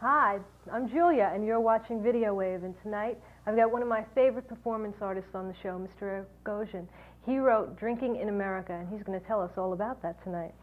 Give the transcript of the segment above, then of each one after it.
Hi, I'm Julia, and you're watching Videowave, and tonight I've got one of my favorite performance artists on the show, Mr. Bogosian. He wrote Drinking in America, and he's going to tell us all about that tonight.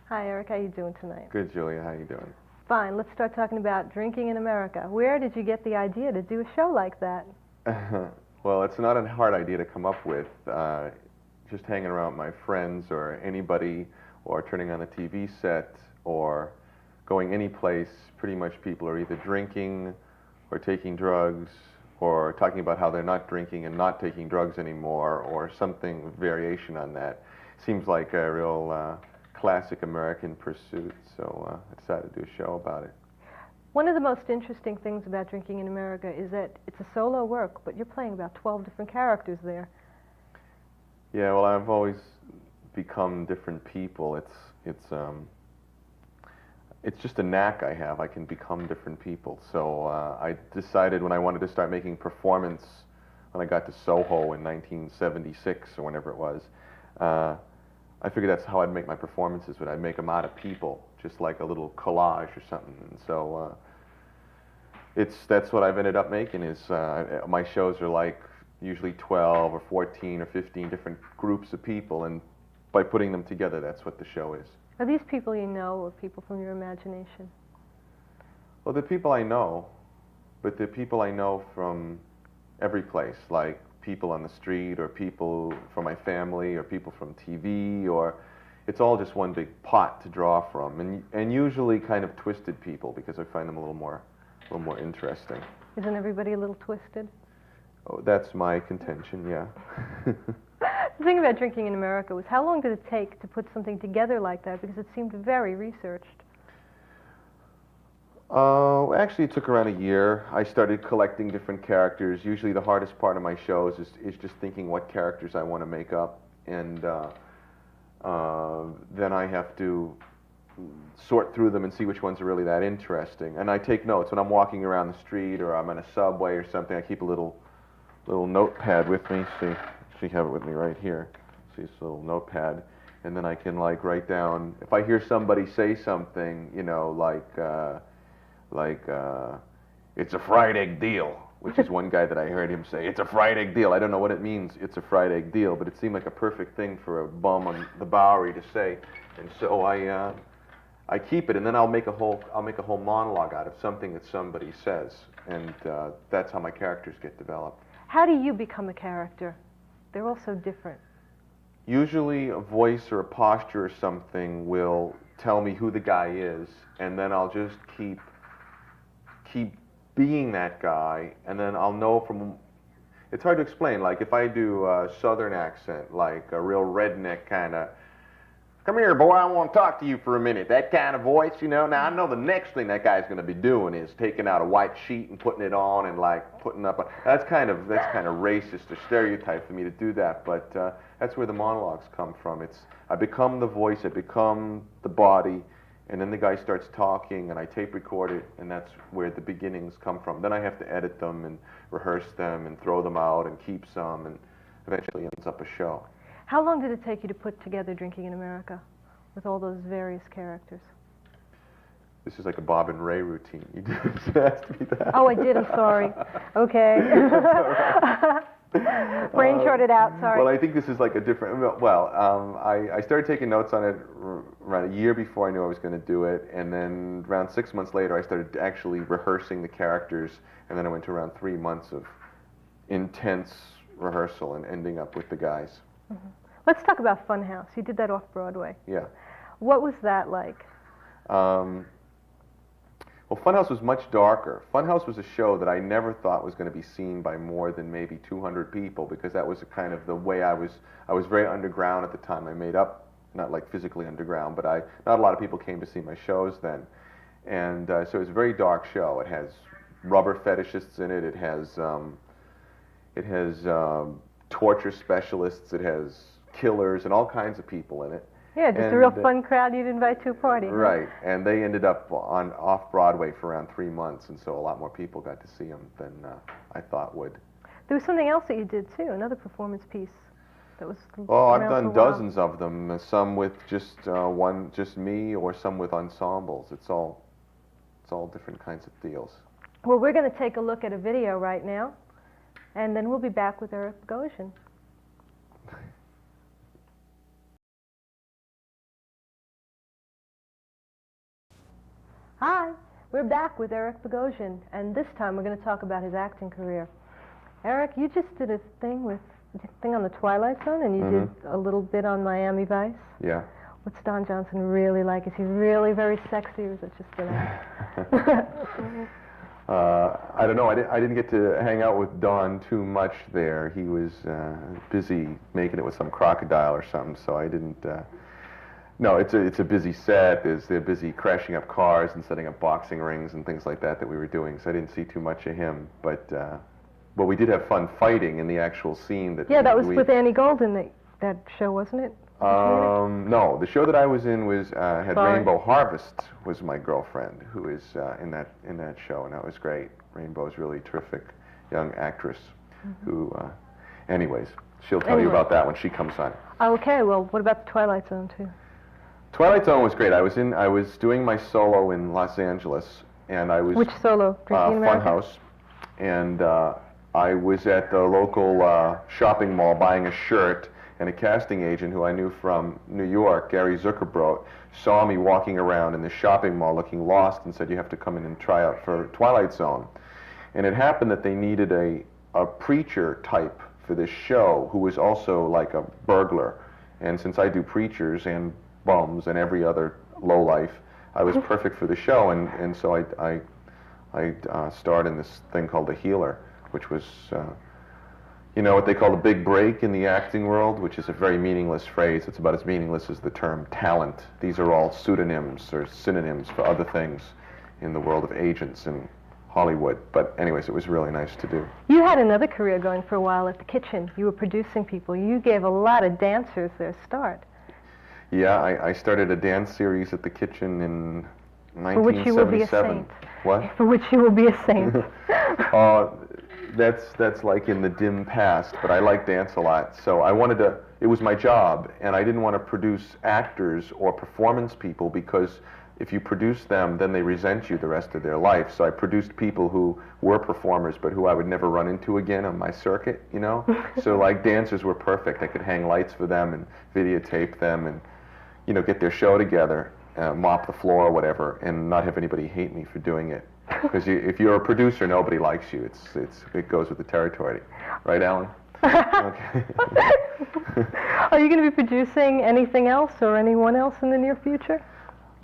Hi, Eric. How you doing tonight? Good, Julia. How you doing? Fine. Let's start talking about Drinking in America. Where did you get the idea to do a show like that? Well, it's not a hard idea to come up with. Just hanging around with my friends or anybody, or turning on a TV set, or going any place, pretty much people are either drinking or taking drugs or talking about how they're not drinking and not taking drugs anymore, or something variation on that. Seems like a real classic American pursuit, so I decided to do a show about it. One of the most interesting things about Drinking in America is that it's a solo work, but you're playing about 12 different characters there. Yeah, well, I've always become different people. It's just a knack I have. I can become different people. So I decided when I wanted to start making performance, when I got to Soho in 1976 or whenever it was, I figured that's how I'd make my performances, but I'd make them out of people, just like a little collage or something. And so that's what I've ended up making. Is my shows are like usually 12 or 14 or 15 different groups of people, and by putting them together, that's what the show is. Are these people you know, or people from your imagination? Well, they're people I know, but they're people I know from every place, like people on the street, or people from my family, or people from TV, or it's all just one big pot to draw from, and usually kind of twisted people, because I find them a little more interesting. Isn't everybody a little twisted? Oh, that's my contention, yeah. The thing about Drinking in America was, how long did it take to put something together like that? Because it seemed very researched. Actually, it took around a year. I started collecting different characters. Usually the hardest part of my shows is just thinking what characters I want to make up. And then I have to sort through them and see which ones are really that interesting. And I take notes. When I'm walking around the street or I'm in a subway or something, I keep a little notepad with me. See, I have it with me right here. See, this little notepad. And then I can like write down, if I hear somebody say something, you know, like it's a fried egg deal, which is one guy that I heard him say, it's a fried egg deal. I don't know what it means, it's a fried egg deal, but it seemed like a perfect thing for a bum on the Bowery to say. And so I keep it, and then I'll make a whole monologue out of something that somebody says, and that's how my characters get developed. How do you become a character? They're all so different. Usually a voice or a posture or something will tell me who the guy is, and then I'll just keep being that guy, and then I'll know from... It's hard to explain. Like if I do a southern accent, like a real redneck kind of, come here, boy, I want to talk to you for a minute. That kind of voice, you know. Now, I know the next thing that guy's going to be doing is taking out a white sheet and putting it on and, like, putting up a... That's kind of racist or stereotype for me to do that, but that's where the monologues come from. I become the voice, I become the body, and then the guy starts talking, and I tape record it, and that's where the beginnings come from. Then I have to edit them and rehearse them and throw them out and keep some, and eventually ends up a show. How long did it take you to put together Drinking in America with all those various characters? This is like a Bob and Ray routine. You just asked me that. Oh, I did. I'm sorry. Okay. Brain charted out. Sorry. Well, I think this is like a different... Well, I started taking notes on it around a year before I knew I was going to do it, and then around 6 months later, I started actually rehearsing the characters, and then I went to around 3 months of intense rehearsal and ending up with the guys. Mm-hmm. Let's talk about Funhouse. You did that off-Broadway. Yeah. What was that like? Well, Funhouse was much darker. Funhouse was a show that I never thought was going to be seen by more than maybe 200 people, because that was kind of the way I was very underground at the time. I made up, not like physically underground, but not a lot of people came to see my shows then. And so it was a very dark show. It has rubber fetishists in it. It has torture specialists. It has killers and all kinds of people in it. Yeah, just a real fun crowd you'd invite to a party. Right, and they ended up on off-Broadway for around 3 months, and so a lot more people got to see them than I thought would. There was something else that you did, too, another performance piece that was... Oh, I've done dozens of them, some with just me, or some with ensembles. It's all It's all different kinds of deals. Well, we're going to take a look at a video right now, and then we'll be back with Eric Bogosian. Hi, we're back with Eric Bogosian, and this time we're going to talk about his acting career. Eric, you just did a thing on the Twilight Zone, and you did a little bit on Miami Vice. Yeah. What's Don Johnson really like? Is he really very sexy, or is it just an act? I don't know. I didn't get to hang out with Don too much there. He was busy making it with some crocodile or something, so I didn't. No, it's a busy set. They're busy crashing up cars and setting up boxing rings and things like that we were doing, so I didn't see too much of him. But we did have fun fighting in the actual scene. That was with Annie Golden, that show, wasn't it? No, the show that I was in had Rainbow Harvest was my girlfriend, who is in that show, and that was great. Rainbow's really terrific young actress who, anyways, she'll tell you about that when she comes on. Okay, well, what about the Twilight Zone too? Twilight Zone was great. I was doing my solo in Los Angeles, and I was which solo? Drinking in America? Funhouse, and I was at the local shopping mall buying a shirt, and a casting agent who I knew from New York, Gary Zuckerbrot, saw me walking around in the shopping mall looking lost and said, "You have to come in and try out for Twilight Zone." And it happened that they needed a preacher type for this show who was also like a burglar. And since I do preachers and bums and every other lowlife, I was perfect for the show. And so I starred in this thing called The Healer, which was, what they call the big break in the acting world, which is a very meaningless phrase. It's about as meaningless as the term talent. These are all pseudonyms or synonyms for other things in the world of agents and Hollywood. But anyways, it was really nice to do. You had another career going for a while at the kitchen. You were producing people. You gave a lot of dancers their start. Yeah, I started a dance series at the kitchen in 1977. For which you will be a saint. What? For which you will be a saint. That's like in the dim past, but I like dance a lot. So it was my job, and I didn't want to produce actors or performance people because if you produce them, then they resent you the rest of their life. So I produced people who were performers, but who I would never run into again on my circuit, So like dancers were perfect. I could hang lights for them and videotape them and, get their show together, mop the floor or whatever, and not have anybody hate me for doing it. Because if you're a producer, nobody likes you. It goes with the territory. Right, Alan? Okay. Are you going to be producing anything else or anyone else in the near future?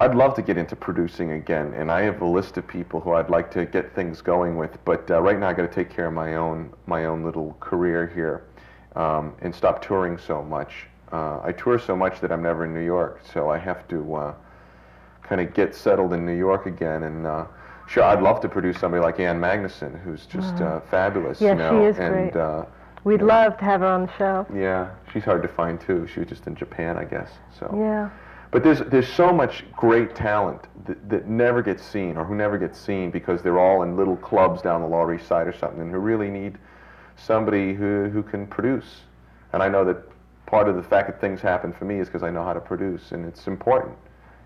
I'd love to get into producing again, and I have a list of people who I'd like to get things going with. But right now, I got to take care of my own little career here, and stop touring so much. I tour so much that I'm never in New York, so I have to kind of get settled in New York again. And sure, I'd love to produce somebody like Ann Magnuson, who's just fabulous. Yeah, she is great. We'd love to have her on the show. Yeah, she's hard to find too. She was just in Japan, I guess. So. Yeah. But there's so much great talent that never gets seen, or who never gets seen because they're all in little clubs down the Lower East Side or something, and who really need somebody who can produce. And I know that part of the fact that things happen for me is because I know how to produce, and it's important.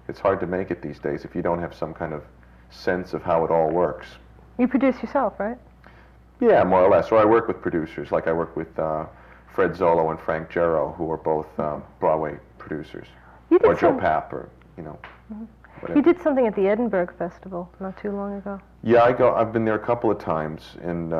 It's hard to make it these days if you don't have some kind of sense of how it all works. You produce yourself, right? Yeah, more or less. Or I work with producers, like I work with Fred Zollo and Frank Gero, who are both Broadway producers. Or Joe Papp, or, whatever. You did something at the Edinburgh Festival not too long ago. Yeah, I've been there a couple of times, and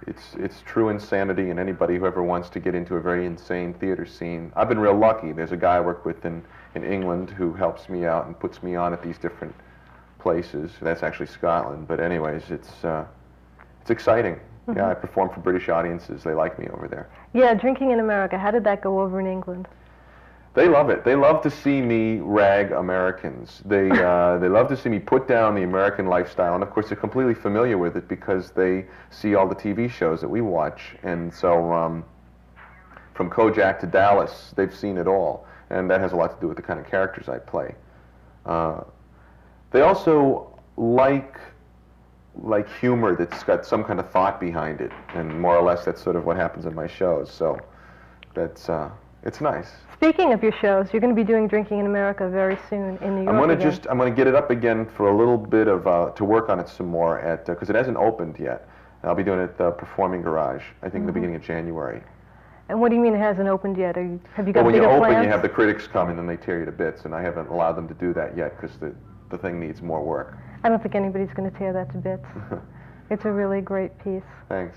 it's true insanity, and anybody who ever wants to get into a very insane theater scene. I've been real lucky. There's a guy I work with in England who helps me out and puts me on at these different places. That's actually Scotland, but anyways, it's exciting. Yeah, I perform for British audiences. They like me over there. Yeah, Drinking in America. How did that go over in England? They love it. They love to see me rag Americans. They love to see me put down the American lifestyle, and of course they're completely familiar with it because they see all the TV shows that we watch. And so, from Kojak to Dallas, they've seen it all, and that has a lot to do with the kind of characters I play. They also like humor that's got some kind of thought behind it, and more or less that's sort of what happens in my shows. So that's. It's nice. Speaking of your shows, you're going to be doing Drinking in America very soon in New York I'm going to get it up again for a little bit of, to work on it some more because it hasn't opened yet. And I'll be doing it at the Performing Garage, I think the beginning of January. And what do you mean it hasn't opened yet? Have you got Well, when bigger you open, plans? you have the critics come and then they tear you to bits, and I haven't allowed them to do that yet because the thing needs more work. I don't think anybody's going to tear that to bits. It's a really great piece. Thanks.